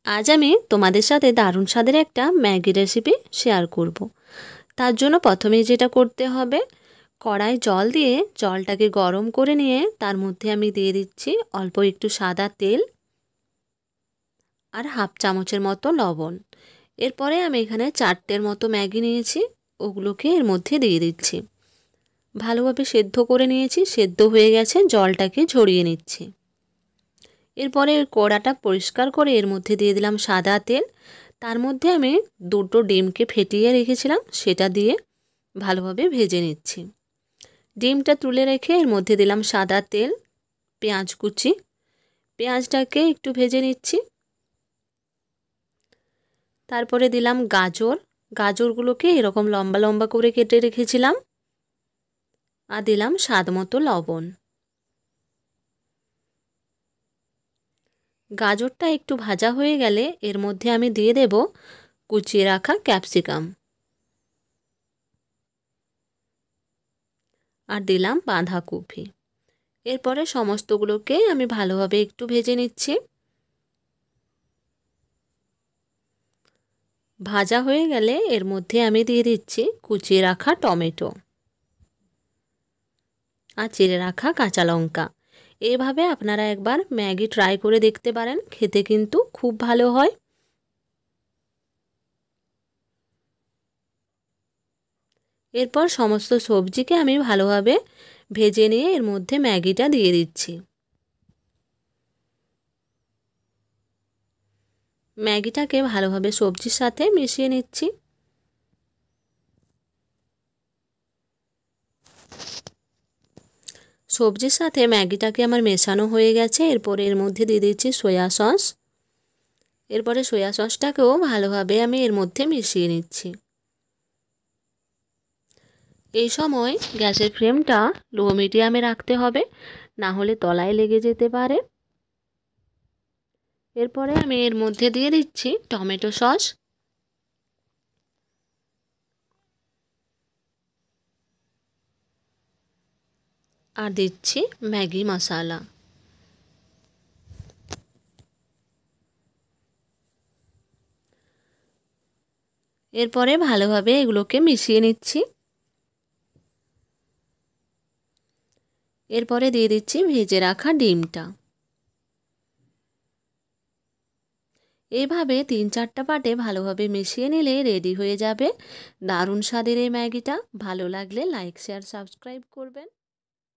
আজ আমি তোমাদের সাথে দারুণ স্বাদের একটা ম্যাগি রেসিপি শেয়ার করব। তার জন্য প্রথমেই যেটা করতে হবে, কড়াই জল দিয়ে জলটাকে গরম করে নিয়ে তার মধ্যে আমি দিয়ে দিচ্ছি অল্প একটু সাদা তেল আর হাফ চামচের মতো লবণ। এরপরে আমি এখানে 4টের মতো ম্যাগি নিয়েছি, ওগুলোকে এর মধ্যে দিয়ে দিচ্ছি। ভালোভাবে সেদ্ধ করে নিয়েছি, সেদ্ধ হয়ে গেছে, জলটাকে ঝরিয়ে নিচ্ছি। এরপরে কড়াটা পরিষ্কার করে এর মধ্যে দিয়ে দিলাম সাদা তেল। তার মধ্যে আমি 2টো ডিমকে ফেটিয়ে রেখেছিলাম, সেটা দিয়ে ভালোভাবে ভেজে নিচ্ছি। ডিমটা তুলে রেখে এর মধ্যে দিলাম সাদা তেল, পেঁয়াজ কুচি, পেঁয়াজটাকে একটু ভেজে নিচ্ছি। তারপরে দিলাম গাজর, গাজরগুলোকে এরকম লম্বা লম্বা করে কেটে রেখেছিলাম। আর দিলাম স্বাদ মতো লবণ। গাজরটা একটু ভাজা হয়ে গেলে এর মধ্যে আমি দিয়ে দেব কুচিয়ে রাখা ক্যাপসিকাম আর দিলাম বাঁধাকপি। এরপরে সমস্তগুলোকে আমি ভালোভাবে একটু ভেজে নিচ্ছি। ভাজা হয়ে গেলে এর মধ্যে আমি দিয়ে দিচ্ছি কুচিয়ে রাখা টমেটো আর চিড়ে রাখা কাঁচা লঙ্কা। এইভাবে আপনারা একবার ম্যাগি ট্রাই করে দেখতে পারেন, খেতে কিন্তু খুব ভালো হয়। এরপর সমস্ত সবজিকে আমি ভালোভাবে ভেজে নিয়ে এর মধ্যে ম্যাগিটা দিয়ে দিচ্ছি। ম্যাগিটাকে ভালোভাবে সবজির সাথে মিশিয়ে নিচ্ছি। সবজির সাথে ম্যাগিটাকে আমার মেশানো হয়ে গেছে। এরপরে এর মধ্যে দিয়ে দিচ্ছি সয়া সস। এরপরে সয়া সসটাকেও ভালোভাবে আমি এর মধ্যে মিশিয়ে নিচ্ছি। এই সময় গ্যাসের ফ্লেমটা লো মিডিয়ামে রাখতে হবে, না হলে তলায় লেগে যেতে পারে। এরপরে আমি এর মধ্যে দিয়ে দিচ্ছি টমেটো সস আর দিচ্ছি ম্যাগি মশলা। এরপরে ভালোভাবে এগুলোকে মিশিয়ে নিচ্ছি। এরপরে দিয়ে দিচ্ছি ভেজে রাখা ডিমটা। এইভাবে 3-4টা পাটে ভালোভাবে মিশিয়ে নিলে রেডি হয়ে যাবে দারুণ স্বাদের এই ম্যাগিটা। ভালো লাগলে লাইক, শেয়ার, সাবস্ক্রাইব করবেন।